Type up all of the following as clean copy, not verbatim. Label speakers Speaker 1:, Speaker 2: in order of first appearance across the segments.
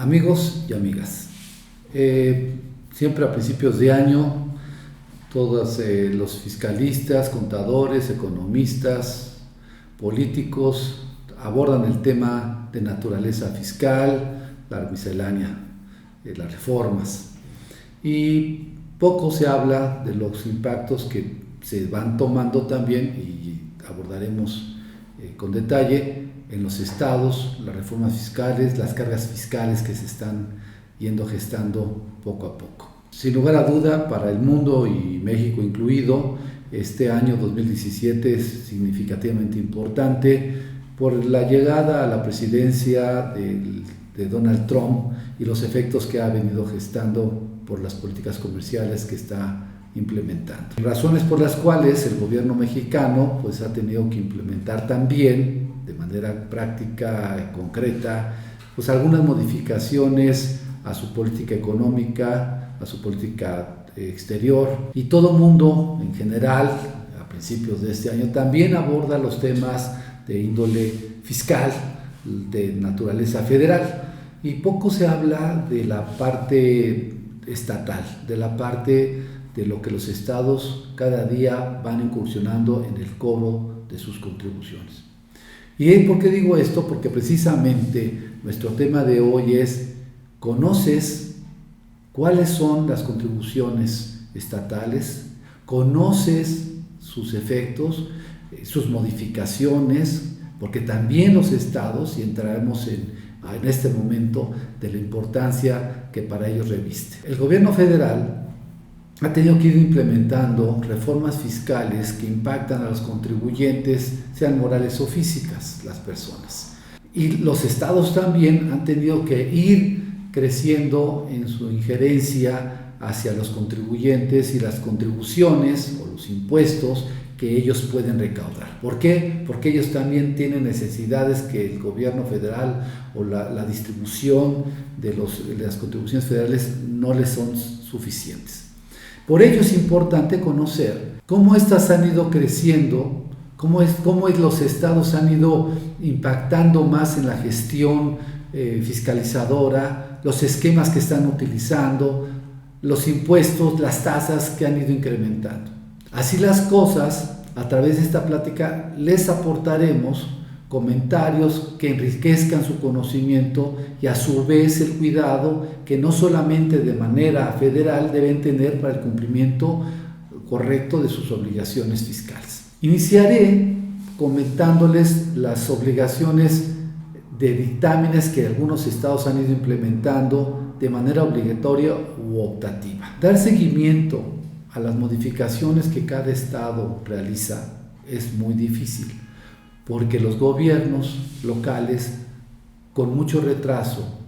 Speaker 1: Amigos y amigas, siempre a principios de año, todos los fiscalistas, contadores, economistas, políticos abordan el tema de naturaleza fiscal, la miscelánea, las reformas, y poco se habla de los impactos que se van tomando también, y abordaremos con detalle en los estados, las reformas fiscales, las cargas fiscales que se están yendo gestando poco a poco. Sin lugar a duda, para el mundo y México incluido, este año 2017 es significativamente importante por la llegada a la presidencia de Donald Trump y los efectos que ha venido gestando por las políticas comerciales que está implementando. Razones por las cuales el gobierno mexicano pues, ha tenido que implementar también de manera práctica, concreta, pues algunas modificaciones a su política económica, a su política exterior, y todo mundo en general, a principios de este año, también aborda los temas de índole fiscal, de naturaleza federal, y poco se habla de la parte estatal, de la parte de lo que los estados cada día van incursionando en el cobro de sus contribuciones. ¿Y por qué digo esto? Porque precisamente nuestro tema de hoy es: ¿conoces cuáles son las contribuciones estatales? ¿Conoces sus efectos, sus modificaciones? Porque también los estados, y entraremos en este momento de la importancia que para ellos reviste. El gobierno federal ha tenido que ir implementando reformas fiscales que impactan a los contribuyentes, sean morales o físicas, las personas. Y los estados también han tenido que ir creciendo en su injerencia hacia los contribuyentes y las contribuciones o los impuestos que ellos pueden recaudar. ¿Por qué? Porque ellos también tienen necesidades que el gobierno federal o la distribución de las contribuciones federales no les son suficientes. Por ello es importante conocer cómo estas han ido creciendo, cómo los estados han ido impactando más en la gestión fiscalizadora, los esquemas que están utilizando, los impuestos, las tasas que han ido incrementando. Así las cosas, a través de esta plática les aportaremos comentarios que enriquezcan su conocimiento y a su vez el cuidado que no solamente de manera federal deben tener para el cumplimiento correcto de sus obligaciones fiscales. Iniciaré comentándoles las obligaciones de dictámenes que algunos estados han ido implementando de manera obligatoria u optativa. Dar seguimiento a las modificaciones que cada estado realiza es muy difícil, porque los gobiernos locales, con mucho retraso,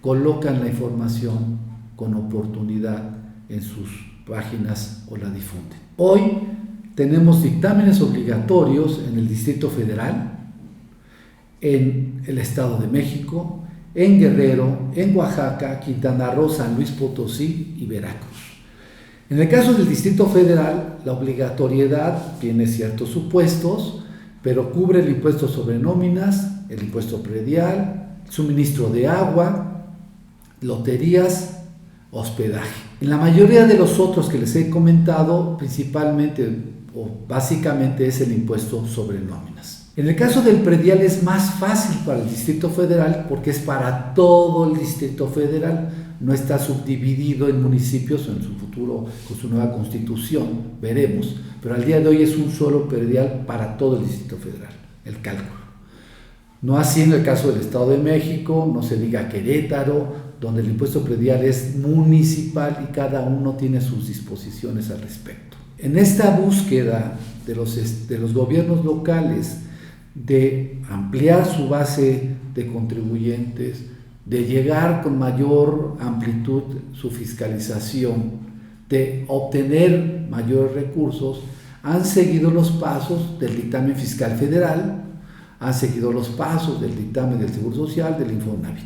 Speaker 1: colocan la información con oportunidad en sus páginas o la difunden. Hoy tenemos dictámenes obligatorios en el Distrito Federal, en el Estado de México, en Guerrero, en Oaxaca, Quintana Roo, San Luis Potosí y Veracruz. En el caso del Distrito Federal, la obligatoriedad tiene ciertos supuestos, pero cubre el impuesto sobre nóminas, el impuesto predial, suministro de agua, loterías, hospedaje. En la mayoría de los otros que les he comentado, principalmente o básicamente es el impuesto sobre nóminas. En el caso del predial es más fácil para el Distrito Federal porque es para todo el Distrito Federal, no está subdividido en municipios o en su futuro con su nueva constitución, veremos, pero al día de hoy es un solo predial para todo el Distrito Federal, el cálculo. No así en el caso del Estado de México, no se diga Querétaro, donde el impuesto predial es municipal y cada uno tiene sus disposiciones al respecto. En esta búsqueda de los gobiernos locales de ampliar su base de contribuyentes, de llegar con mayor amplitud su fiscalización, de obtener mayores recursos, han seguido los pasos del dictamen fiscal federal, han seguido los pasos del dictamen del Seguro Social, del Infonavit.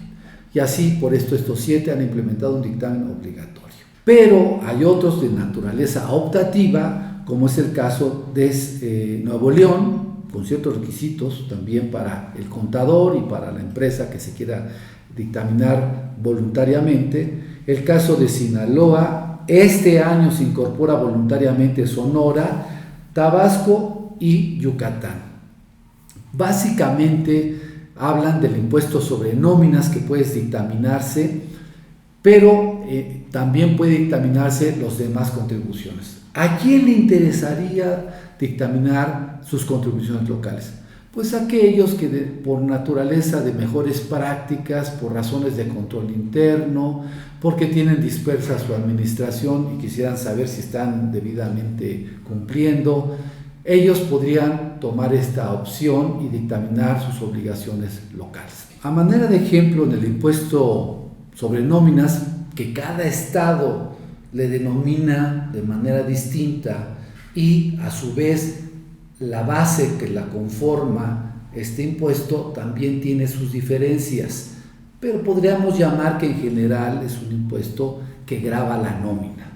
Speaker 1: Y así, por esto, estos 7 han implementado un dictamen obligatorio. Pero hay otros de naturaleza optativa, como es el caso de Nuevo León, con ciertos requisitos también para el contador y para la empresa que se quiera dictaminar voluntariamente. El caso de Sinaloa, este año se incorpora voluntariamente Sonora, Tabasco y Yucatán. Básicamente hablan del impuesto sobre nóminas que puede dictaminarse, pero también puede dictaminarse las demás contribuciones. ¿A quién le interesaría dictaminar sus contribuciones locales? Pues aquellos que por naturaleza de mejores prácticas, por razones de control interno, porque tienen dispersa su administración y quisieran saber si están debidamente cumpliendo, ellos podrían tomar esta opción y dictaminar sus obligaciones locales. A manera de ejemplo, en el impuesto sobre nóminas, que cada estado le denomina de manera distinta y a su vez la base que la conforma este impuesto también tiene sus diferencias, pero podríamos llamar que en general es un impuesto que grava la nómina,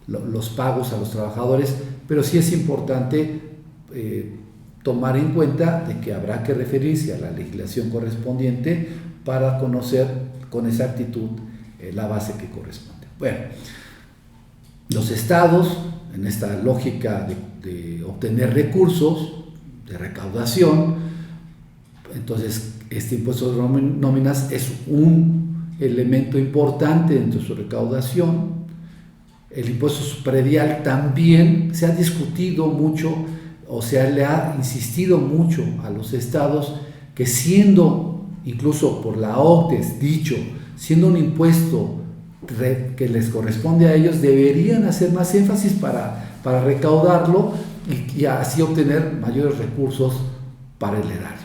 Speaker 1: los pagos a los trabajadores, pero sí es importante tomar en cuenta de que habrá que referirse a la legislación correspondiente para conocer con exactitud la base que corresponde. Bueno, los estados, en esta lógica de obtener recursos, de recaudación, entonces este impuesto de nóminas es un elemento importante dentro de su recaudación. El impuesto predial también se ha discutido mucho, o sea, le ha insistido mucho a los estados que siendo, incluso por la OCDE dicho, siendo un impuesto que les corresponde a ellos, deberían hacer más énfasis para recaudarlo y así obtener mayores recursos para el erario.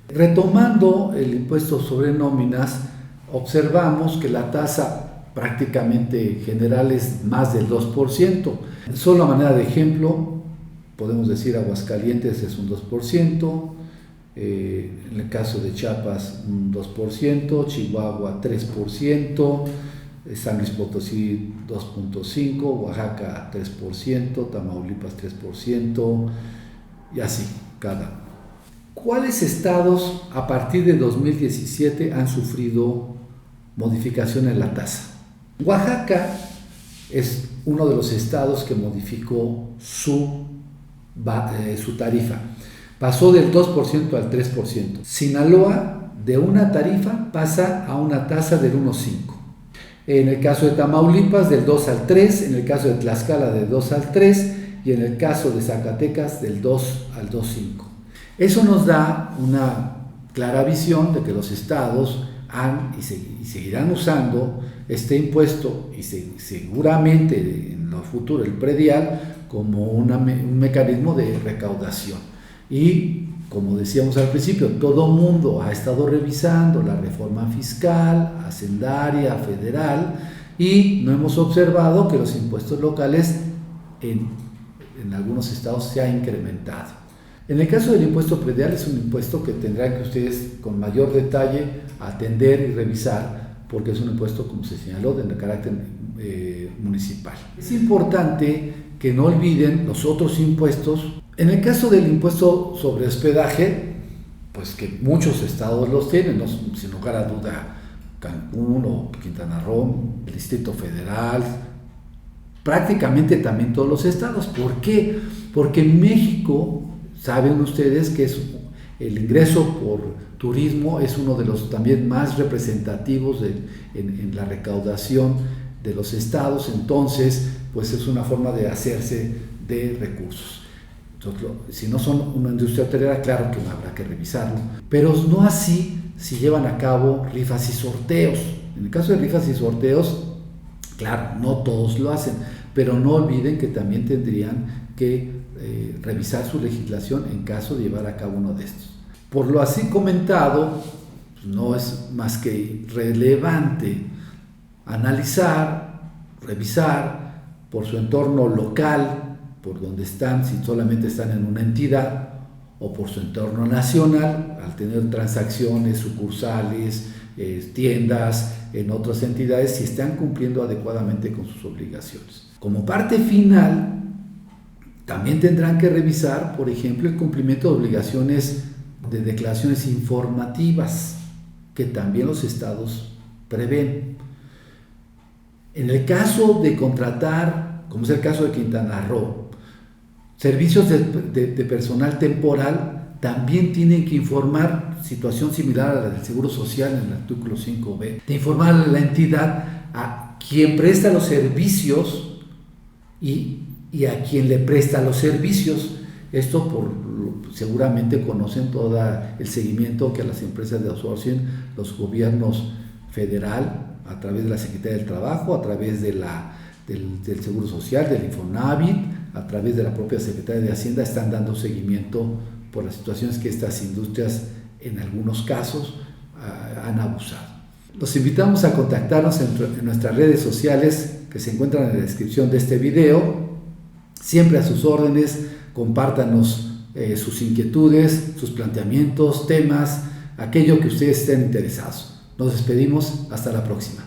Speaker 1: Retomando el impuesto sobre nóminas, observamos que la tasa prácticamente general es más del 2%. Solo a manera de ejemplo, podemos decir Aguascalientes es un 2%, en el caso de Chiapas un 2%, Chihuahua 3%, San Luis Potosí 2.5%, Oaxaca 3%, Tamaulipas 3% y así cada uno. ¿Cuáles estados a partir de 2017 han sufrido modificación en la tasa? Oaxaca es uno de los estados que modificó su tarifa. Pasó del 2% al 3%. Sinaloa, de una tarifa, pasa a una tasa del 1.5%. En el caso de Tamaulipas, del 2 al 3, en el caso de Tlaxcala, del 2 al 3, y en el caso de Zacatecas, del 2 al 2.5. Eso nos da una clara visión de que los estados han y seguirán usando este impuesto y seguramente en lo futuro el predial como un mecanismo de recaudación. Y como decíamos al principio, todo mundo ha estado revisando la reforma fiscal, hacendaria, federal, y no hemos observado que los impuestos locales en algunos estados se ha incrementado. En el caso del impuesto predial es un impuesto que tendrán que ustedes con mayor detalle atender y revisar, porque es un impuesto, como se señaló, de carácter municipal. Es importante que no olviden los otros impuestos. En el caso del impuesto sobre hospedaje, pues que muchos estados los tienen, ¿no? Sin lugar a duda Cancún o Quintana Roo, el Distrito Federal, prácticamente también todos los estados. ¿Por qué? Porque en México, saben ustedes que el ingreso por turismo es uno de los también más representativos en la recaudación de los estados, entonces pues es una forma de hacerse de recursos. Entonces, si no son una industria hotelera, claro que habrá que revisarlo, pero no así si llevan a cabo rifas y sorteos. En el caso de rifas y sorteos, claro, no todos lo hacen, pero no olviden que también tendrían que revisar su legislación en caso de llevar a cabo uno de estos. Por lo así comentado, no es más que relevante analizar, revisar por su entorno local, por donde están, si solamente están en una entidad, o por su entorno nacional, al tener transacciones, sucursales, tiendas en otras entidades, si están cumpliendo adecuadamente con sus obligaciones. Como parte final, también tendrán que revisar, por ejemplo, el cumplimiento de obligaciones de declaraciones informativas, que también los estados prevén. En el caso de contratar, como es el caso de Quintana Roo, servicios de personal temporal, también tienen que informar, situación similar a la del Seguro Social en el artículo 5b, de informar a la entidad a quien presta los servicios y a quien le presta los servicios. Esto seguramente conocen todo el seguimiento que a las empresas de outsourcing los gobiernos federal, a través de la Secretaría del Trabajo, a través del Seguro Social, del Infonavit, a través de la propia Secretaría de Hacienda, están dando seguimiento por las situaciones que estas industrias en algunos casos han abusado. Los invitamos a contactarnos en nuestras redes sociales que se encuentran en la descripción de este video. Siempre a sus órdenes, compártanos sus inquietudes, sus planteamientos, temas, aquello que ustedes estén interesados. Nos despedimos, hasta la próxima.